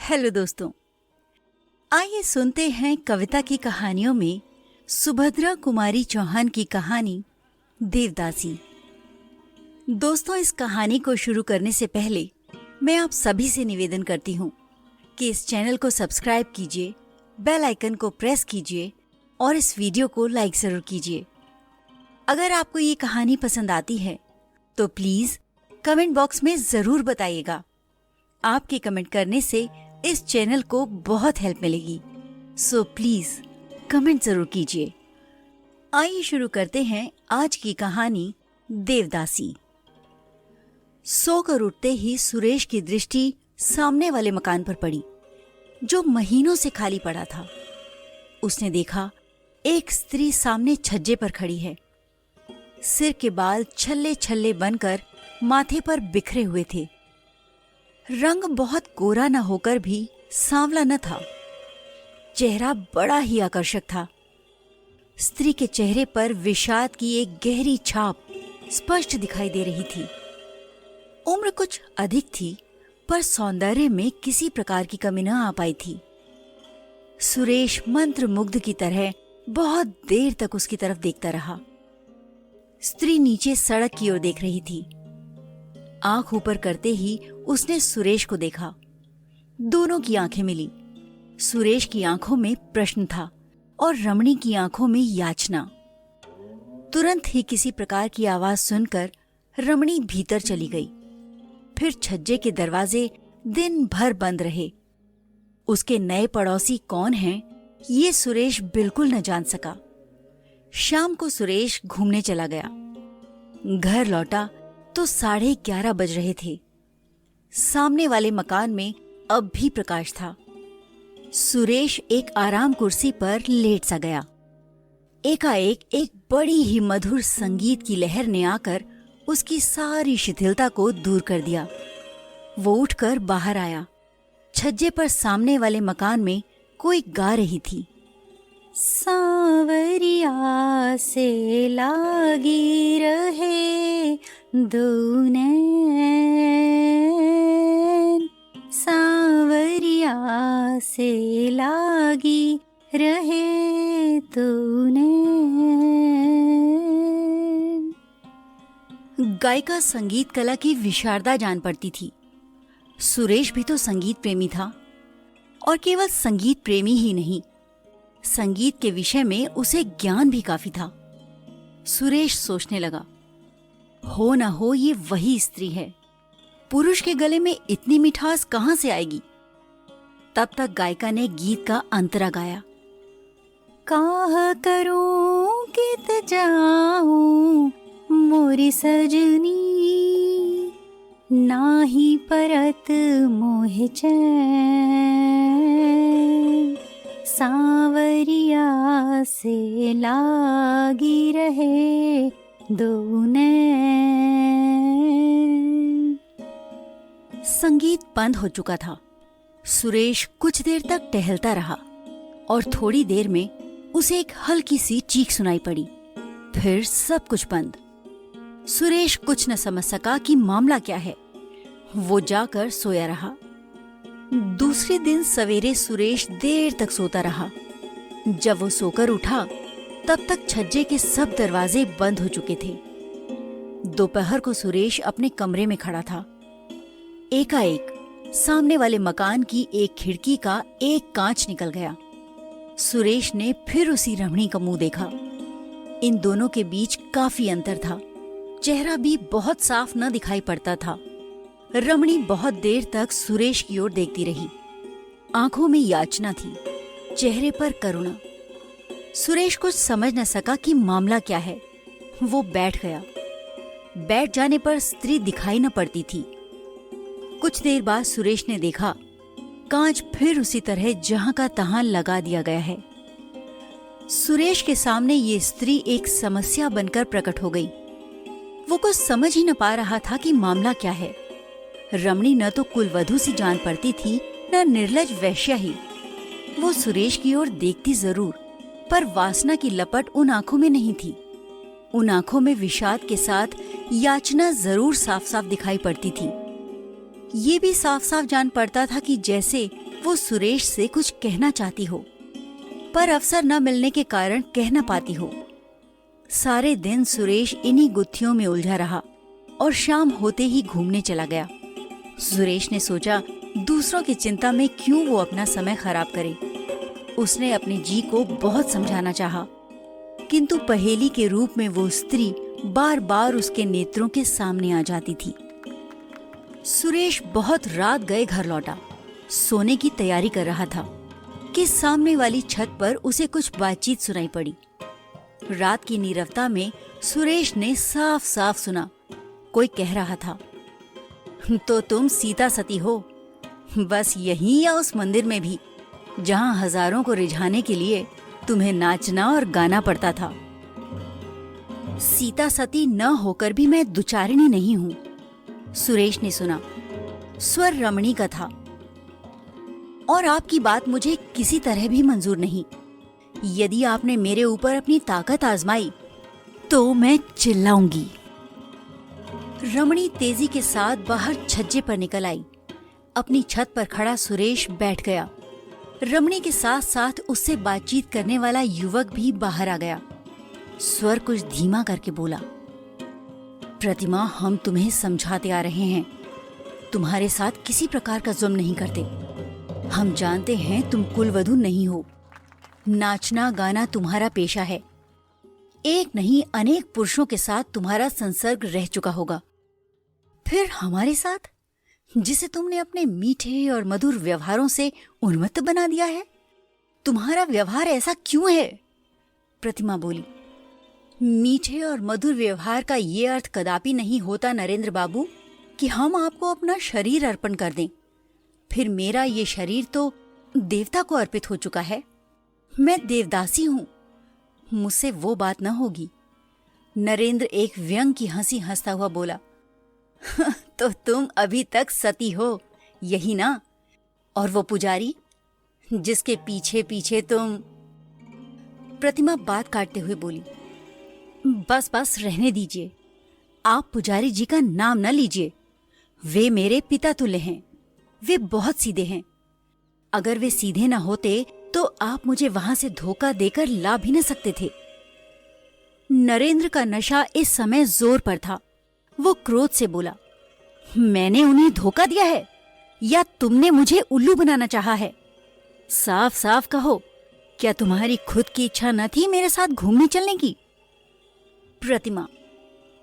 Hello दोस्तों, आइए सुनते हैं कविता की कहानियों में सुभद्रा कुमारी चौहान की कहानी देवदासी। दोस्तों, इस कहानी को शुरू करने से पहले मैं आप सभी से निवेदन करती हूँ कि इस चैनल को सब्सक्राइब कीजिए, बेल आइकन को प्रेस कीजिए और इस वीडियो को लाइक जरूर कीजिए। अगर आपको ये कहानी पसंद आती है तो प्लीज कमेंट बॉक्स में जरूर बताइएगा। आपके कमेंट करने से इस चैनल को बहुत हेल्प मिलेगी, सो प्लीज कमेंट जरूर कीजिए। आइए शुरू करते हैं आज की कहानी देवदासी। सोकर उठते ही सुरेश की दृष्टि सामने वाले मकान पर पड़ी जो महीनों से खाली पड़ा था। उसने देखा एक स्त्री सामने छज्जे पर खड़ी है। सिर के बाल छल्ले छल्ले बनकर माथे पर बिखरे हुए थे। रंग बहुत गोरा न होकर भी सांवला न था। चेहरा बड़ा ही आकर्षक था। स्त्री के चेहरे पर विषाद की एक गहरी छाप स्पष्ट दिखाई दे रही थी। उम्र कुछ अधिक थी, पर सौंदर्य में किसी प्रकार की कमी न आ पाई थी। सुरेश मंत्रमुग्ध की तरह बहुत देर तक उसकी तरफ देखता रहा। स्त्री नीचे सड़क की ओर देख रही थी। आंख ऊपर करते ही उसने सुरेश को देखा। दोनों की आंखें मिली। सुरेश की आंखों में प्रश्न था और रमणी की आंखों में याचना। तुरंत ही किसी प्रकार की आवाज सुनकर रमणी भीतर चली गई। फिर छज्जे के दरवाजे दिन भर बंद रहे। उसके नए पड़ोसी कौन हैं, ये सुरेश बिल्कुल न जान सका। शाम को सुरेश घूमने चला गया। घर लौटा तो 11:30 बज रहे थे। सामने वाले मकान में अब भी प्रकाश था। सुरेश एक आराम कुर्सी पर लेट सा गया। एकाएक एक बड़ी ही मधुर संगीत की लहर ने आकर उसकी सारी शिथिलता को दूर कर दिया। वो उठकर बाहर आया। छज्जे पर सामने वाले मकान में कोई गा रही थी। सांवरिया से लागी रहे दो नैन, सांवरिया से लागी रहे दो नैन। गायिका संगीत कला की विशारदा जान पड़ती थी। सुरेश भी तो संगीत प्रेमी था, और केवल संगीत प्रेमी ही नहीं, संगीत के विषय में उसे ज्ञान भी काफी था। सुरेश सोचने लगा, हो न हो ये वही स्त्री है। पुरुष के गले में इतनी मिठास कहां से आएगी। तब तक गायिका ने गीत का अंतरा गाया। काह करूं कित जाऊं मोरी सजनी, नाही परत मोह चैन, सांवरिया से लागी रहे दो नैन। संगीत बंद हो चुका था। सुरेश कुछ देर तक टहलता रहा और थोड़ी देर में उसे एक हल्की सी चीख सुनाई पड़ी। फिर सब कुछ बंद। सुरेश कुछ न समझ सका कि मामला क्या है। वो जाकर सोया रहा। दूसरे दिन सवेरे सुरेश देर तक सोता रहा। जब वो सोकर उठा तब तक छज्जे के सब दरवाजे बंद हो चुके थे। दोपहर को सुरेश अपने कमरे में खड़ा था। एकाएक सामने वाले मकान की एक खिड़की का एक कांच निकल गया। सुरेश ने फिर उसी रमणी का मुंह देखा। इन दोनों के बीच काफी अंतर था। चेहरा भी बहुत साफ न दिखाई पड़ता था। रमणी बहुत देर तक सुरेश की ओर देखती रही। आंखों में याचना थी, चेहरे पर करुणा। सुरेश कुछ समझ न सका कि मामला क्या है। वो बैठ गया। बैठ जाने पर स्त्री दिखाई न पड़ती थी। कुछ देर बाद सुरेश ने देखा कांच फिर उसी तरह जहां का तहां लगा दिया गया है। सुरेश के सामने ये स्त्री एक समस्या बनकर प्रकट हो गई। वो कुछ समझ ही न पा रहा था कि मामला क्या है। रमणी न तो कुलवधू सी जान पड़ती थी, न निर्लज वैश्या ही। वो सुरेश की ओर देखती जरूर, पर वासना की लपट उन आंखों में नहीं थी। उन आंखों में विषाद के साथ याचना जरूर साफ साफ दिखाई पड़ती थी। ये भी साफ साफ जान पड़ता था कि जैसे वो सुरेश से कुछ कहना चाहती हो, पर अवसर न मिलने के कारण कह न पाती हो। सारे दिन सुरेश इन्हीं गुत्थियों में उलझा रहा और शाम होते ही घूमने चला गया। सुरेश ने सोचा दूसरों की चिंता में क्यों वो अपना समय खराब करे। उसने अपने जी को बहुत समझाना चाहा, किंतु पहेली के रूप में वो स्त्री बार बार उसके नेत्रों के सामने आ जाती थी। सुरेश बहुत रात गए घर लौटा। सोने की तैयारी कर रहा था कि सामने वाली छत पर उसे कुछ बातचीत सुनाई पड़ी। रात की नीरवता में सुरेश ने साफ साफ सुना, कोई कह रहा था, तो तुम सीता सती हो, बस यहीं या उस मंदिर में भी जहां हजारों को रिझाने के लिए तुम्हें नाचना और गाना पड़ता था। सीता सती न होकर भी मैं दुचारिणी नहीं हूं, सुरेश ने सुना। स्वर रमणी का था। और आपकी बात मुझे किसी तरह भी मंजूर नहीं। यदि आपने मेरे ऊपर अपनी ताकत आजमाई तो मैं चिल्लाऊंगी। रमणी तेजी के साथ बाहर छज्जे पर निकल आई। अपनी छत पर खड़ा सुरेश बैठ गया। रमणी के साथ साथ उससे बातचीत करने वाला युवक भी बाहर आ गया। स्वर कुछ धीमा करके बोला, प्रतिमा, हम तुम्हें समझाते आ रहे हैं, तुम्हारे साथ किसी प्रकार का जुल्म नहीं करते। हम जानते हैं तुम कुलवधू नहीं हो। नाचना गाना तुम्हारा पेशा है। एक नहीं अनेक पुरुषों के साथ तुम्हारा संसर्ग रह चुका होगा। फिर हमारे साथ, जिसे तुमने अपने मीठे और मधुर व्यवहारों से उन्मत्त बना दिया है, तुम्हारा व्यवहार ऐसा क्यों है? प्रतिमा बोली, मीठे और मधुर व्यवहार का ये अर्थ कदापि नहीं होता नरेंद्र बाबू कि हम आपको अपना शरीर अर्पण कर दें। फिर मेरा ये शरीर तो देवता को अर्पित हो चुका है। मैं देवदासी हूं, मुझसे वो बात न होगी। नरेंद्र एक व्यंग की हंसी हंसता हुआ बोला, तो तुम अभी तक सती हो, यही ना? और वो पुजारी जिसके पीछे पीछे तुम। प्रतिमा बात काटते हुए बोली, बस बस रहने दीजिए। आप पुजारी जी का नाम न लीजिए। वे मेरे पिता तुल्य हैं। वे बहुत सीधे हैं। अगर वे सीधे न होते तो आप मुझे वहां से धोखा देकर ला भी न सकते थे। नरेंद्र का नशा इस समय जोर पर था। वो क्रोध से बोला, मैंने उन्हें धोखा दिया है या तुमने मुझे उल्लू बनाना चाहा है? साफ साफ कहो, क्या तुम्हारी खुद की इच्छा न थी मेरे साथ घूमने चलने की? प्रतिमा,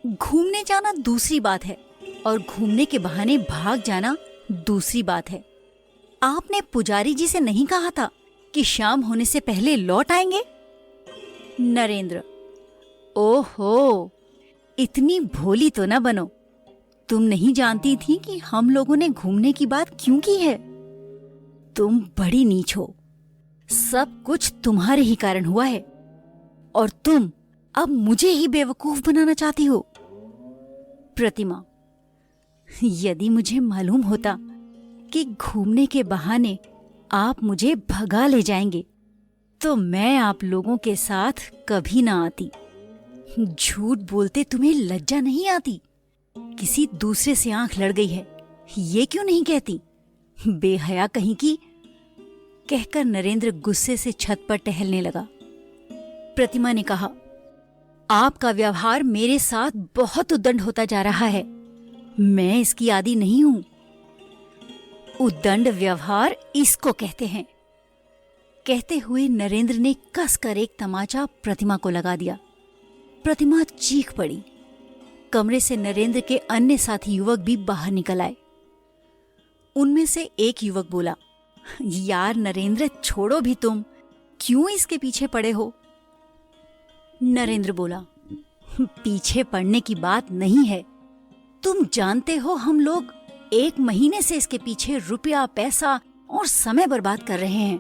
घूमने जाना दूसरी बात है और घूमने के बहाने भाग जाना दूसरी बात है। आपने पुजारी जी से नहीं कहा था कि शाम होने से पहले लौट आएंगे? नरेंद्र, ओहो, इतनी भोली तो न बनो। तुम नहीं जानती थी कि हम लोगों ने घूमने की बात क्यों की है? तुम बड़ी नीच हो। सब कुछ तुम्हारे ही कारण हुआ है और तुम अब मुझे ही बेवकूफ बनाना चाहती हो। प्रतिमा, यदि मुझे मालूम होता कि घूमने के बहाने आप मुझे भगा ले जाएंगे तो मैं आप लोगों के साथ कभी ना आती। झूठ बोलते तुम्हें लज्जा नहीं आती? किसी दूसरे से आंख लड़ गई है, ये क्यों नहीं कहती? बेहया कहीं की। कहकर नरेंद्र गुस्से से छत पर टहलने लगा। प्रतिमा ने कहा, आपका व्यवहार मेरे साथ बहुत उद्दंड होता जा रहा है। मैं इसकी आदी नहीं हूं। उद्दंड व्यवहार इसको कहते हैं। कहते हुए नरेंद्र ने कसकर एक तमाचा प्रतिमा को लगा दिया। प्रतिमा चीख पड़ी। कमरे से नरेंद्र के अन्य साथी युवक भी बाहर निकल आए। उनमें से एक युवक बोला, यार नरेंद्र, छोड़ो भी, तुम क्यों इसके पीछे पड़े हो? नरेंद्र बोला, पीछे पड़ने की बात नहीं है। तुम जानते हो हम लोग 1 महीने से इसके पीछे रुपया, पैसा और समय बर्बाद कर रहे हैं।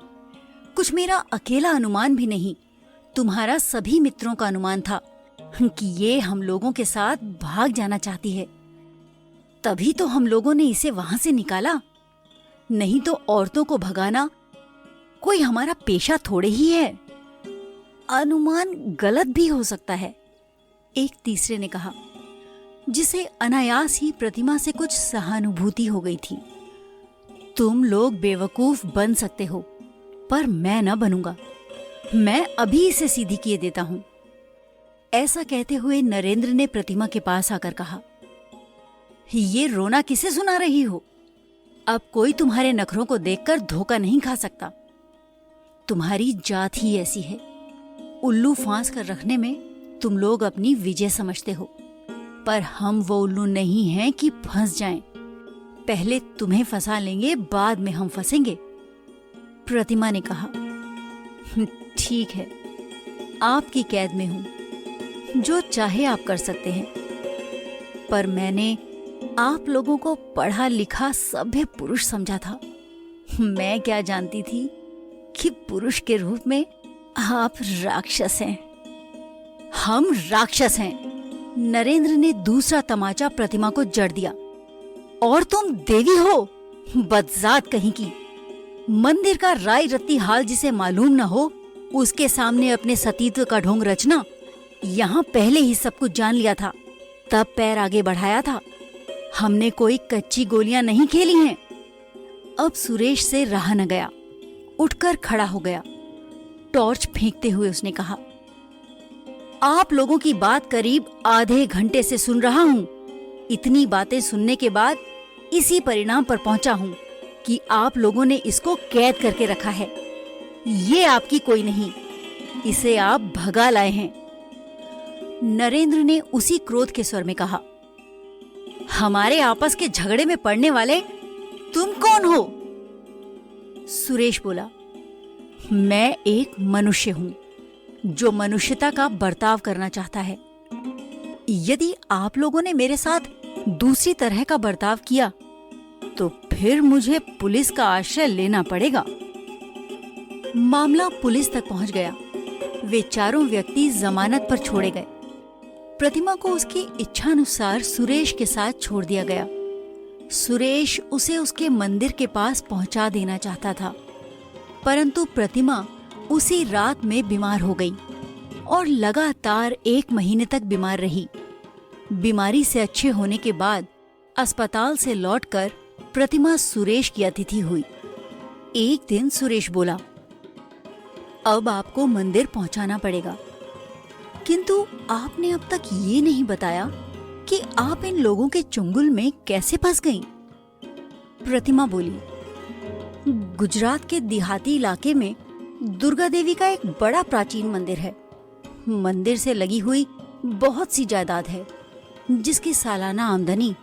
कुछ मेरा अकेला अनुमान भी नहीं, तुम्हारा सभी मित्रों का अनुमान था कि ये हम लोगों के साथ भाग जाना चाहती है। तभी तो हम लोगों ने इसे वहां से निकाला। नहीं तो औरतों को भगाना कोई हमारा पेशा थोड़े ही है। अनुमान गलत भी हो सकता है, एक तीसरे ने कहा, जिसे अनायास ही प्रतिमा से कुछ सहानुभूति हो गई थी। तुम लोग बेवकूफ बन सकते हो, पर मैं न बनूंगा। मैं अभी इसे सीधी किए देता हूं। ऐसा कहते हुए नरेंद्र ने प्रतिमा के पास आकर कहा, ये रोना किसे सुना रही हो? अब कोई तुम्हारे नखरों को देखकर धोखा नहीं खा सकता। तुम्हारी जात ही ऐसी है। उल्लू फांस कर रखने में तुम लोग अपनी विजय समझते हो, पर हम वो उल्लू नहीं हैं कि फंस जाएं। पहले तुम्हें फंसा लेंगे, बाद में हम फंसेंगे। प्रतिमा ने कहा, ठीक है, आपकी कैद में हूं, जो चाहे आप कर सकते हैं। पर मैंने आप लोगों को पढ़ा लिखा सभ्य पुरुष समझा था। मैं क्या जानती थी कि पुरुष के रूप में आप राक्षस हैं। हम राक्षस हैं। नरेंद्र ने दूसरा तमाचा प्रतिमा को जड़ दिया। और तुम देवी हो, बदजात कहीं की। मंदिर का राय रत्ती हाल जिसे मालूम न हो, उसके सामने अपने सतीत्व का ढोंग रचना। यहाँ पहले ही सब कुछ जान लिया था, तब पैर आगे बढ़ाया था। हमने कोई कच्ची गोलियां नहीं खेली हैं। अब सुरेश से रहा न गया, उठकर खड़ा हो गया। टॉर्च फेंकते हुए उसने कहा, आप लोगों की बात करीब आधे घंटे से सुन रहा हूं। इतनी बातें सुनने के बाद इसी परिणाम पर पहुंचा हूं कि आप लोगों ने इसको कैद करके रखा है। ये आपकी कोई नहीं, इसे आप भगा लाए हैं। नरेंद्र ने उसी क्रोध के स्वर में कहा, हमारे आपस के झगड़े में पड़ने वाले तुम कौन हो? सुरेश बोला, मैं एक मनुष्य हूं जो मनुष्यता का बर्ताव करना चाहता है। यदि आप लोगों ने मेरे साथ दूसरी तरह का बर्ताव किया तो फिर मुझे पुलिस का आश्रय लेना पड़ेगा। मामला पुलिस तक पहुंच गया। वे चारों व्यक्ति जमानत पर छोड़े गए। प्रतिमा को उसकी इच्छानुसार सुरेश के साथ छोड़ दिया गया। सुरेश उसे उसके मंदिर के पास पहुंचा देना चाहता था, परंतु प्रतिमा उसी रात में बीमार हो गई और लगातार 1 महीने तक बीमार रही। बीमारी से अच्छे होने के बाद अस्पताल से लौटकर प्रतिमा सुरेश की अतिथि हुई। एक दिन सुरेश बोला, अब आपको मंदिर पहुंचाना पड़ेगा, किंतु आपने अब तक ये नहीं बताया कि आप इन लोगों के चुंगल में कैसे फंस गईं? प्रतिमा बोली, गुजरात के देहाती इलाके में दुर्गा देवी का एक बड़ा प्राचीन मंदिर है। मंदिर से लगी हुई बहुत सी जायदाद है, जिसकी सालाना आमदनी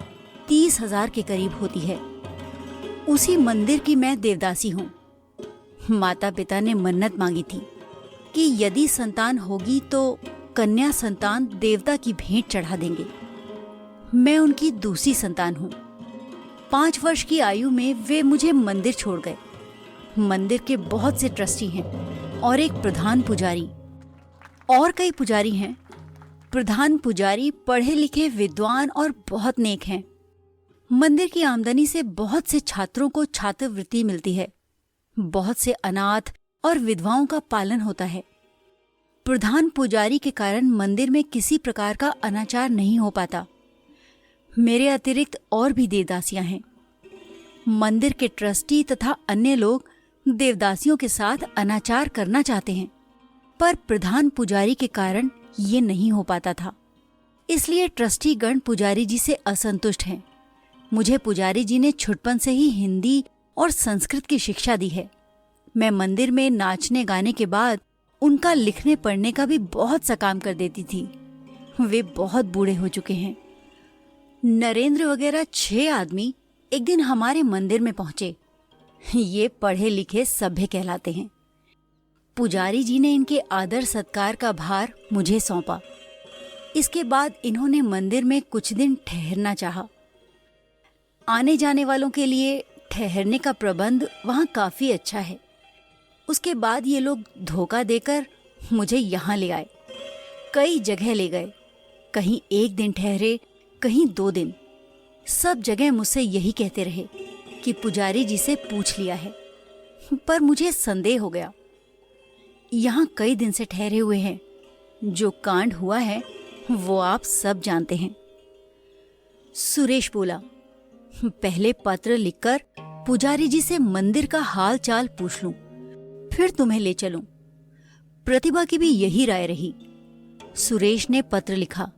30,000 के करीब होती है। उसी मंदिर की मैं देवदासी हूँ। माता पिता ने मन्नत मांगी थी कि यदि संतान होगी तो कन्या संतान देवता की भेंट चढ़ा देंगे। मैं उनकी दूसरी संतान हूँ। 5 वर्ष की आयु में वे मुझे मंदिर छोड़ गए। मंदिर के बहुत से ट्रस्टी हैं और एक प्रधान पुजारी, और कई पुजारी हैं। प्रधान पुजारी पढ़े लिखे विद्वान और बहुत नेक हैं। मंदिर की आमदनी से बहुत से छात्रों को छात्रवृत्ति मिलती है। बहुत से अनाथ और विधवाओं का पालन होता है। प्रधान पुजारी के कारण मंदिर में किसी प्रकार का अनाचार नहीं हो पाता। मेरे अतिरिक्त और भी देवदासियां हैं। मंदिर के ट्रस्टी तथा अन्य लोग देवदासियों के साथ अनाचार करना चाहते हैं, पर प्रधान पुजारी के कारण ये नहीं हो पाता था। इसलिए ट्रस्टी गण पुजारी जी से असंतुष्ट हैं। मुझे पुजारी जी ने छुटपन से ही हिंदी और संस्कृत की शिक्षा दी है। मैं मंदिर में नाचने गाने के बाद उनका लिखने पढ़ने का भी बहुत सा काम कर देती थी। वे बहुत बूढ़े हो चुके हैं। नरेंद्र वगैरह 6 आदमी एक दिन हमारे मंदिर में पहुंचे। ये पढ़े लिखे सभ्य कहलाते हैं। पुजारी जी ने इनके आदर सत्कार का भार मुझे सौंपा। इसके बाद इन्होंने मंदिर में कुछ दिन ठहरना चाहा। आने जाने वालों के लिए ठहरने का प्रबंध वहाँ काफी अच्छा है। उसके बाद ये लोग धोखा देकर मुझे यहाँ ले आए। कई जगह ले गए, कहीं 1 दिन ठहरे, कहीं 2 दिन। सब जगह मुझसे यही कहते रहे कि पुजारी जी से पूछ लिया है, पर मुझे संदेह हो गया। यहाँ कई दिन से ठहरे हुए हैं। जो कांड हुआ है वो आप सब जानते हैं। सुरेश बोला, पहले पत्र लिखकर पुजारी जी से मंदिर का हाल चाल पूछ लूं, फिर तुम्हें ले चलूं। प्रतिभा की भी यही राय रही। सुरेश ने पत्र लिखा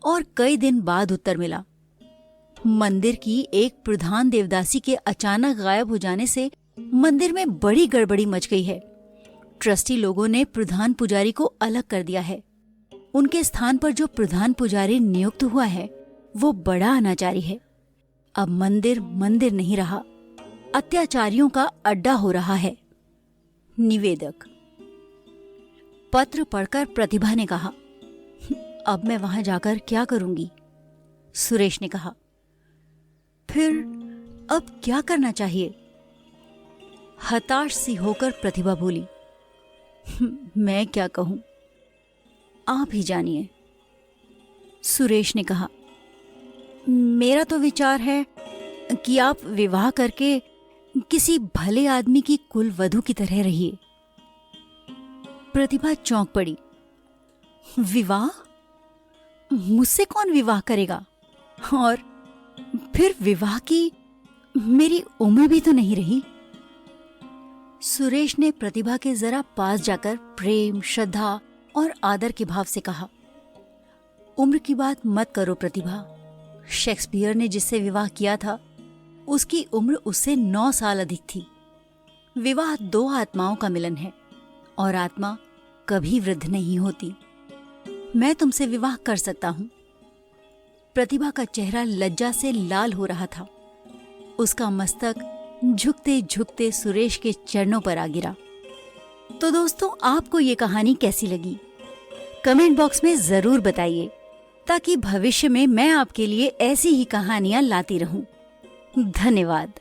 और कई दिन बाद उत्तर मिला। मंदिर की एक प्रधान देवदासी के अचानक गायब हो जाने से मंदिर में बड़ी गड़बड़ी मच गई है। ट्रस्टी लोगों ने प्रधान पुजारी को अलग कर दिया है। उनके स्थान पर जो प्रधान पुजारी नियुक्त हुआ है वो बड़ा अनाचारी है। अब मंदिर मंदिर नहीं रहा, अत्याचारियों का अड्डा हो रहा है। निवेदक। पत्र पढ़कर प्रतिभा ने कहा, अब मैं वहां जाकर क्या करूंगी? सुरेश ने कहा, फिर अब क्या करना चाहिए? हताश सी होकर प्रतिभा बोली, मैं क्या कहूं, आप ही जानिए। सुरेश ने कहा, मेरा तो विचार है कि आप विवाह करके किसी भले आदमी की कुलवधू की तरह रहिए। प्रतिभा चौंक पड़ी। विवाह? मुझसे कौन विवाह करेगा? और फिर विवाह की मेरी उम्र भी तो नहीं रही। सुरेश ने प्रतिभा के जरा पास जाकर प्रेम, श्रद्धा और आदर के भाव से कहा, उम्र की बात मत करो प्रतिभा। शेक्सपियर ने जिससे विवाह किया था उसकी उम्र उससे 9 साल अधिक थी। विवाह 2 आत्माओं का मिलन है और आत्मा कभी वृद्ध नहीं होती। मैं तुमसे विवाह कर सकता हूं। प्रतिभा का चेहरा लज्जा से लाल हो रहा था। उसका मस्तक झुकते झुकते सुरेश के चरणों पर आ गिरा। तो दोस्तों, आपको ये कहानी कैसी लगी? कमेंट बॉक्स में जरूर बताइए, ताकि भविष्य में मैं आपके लिए ऐसी ही कहानियां लाती रहूं। धन्यवाद।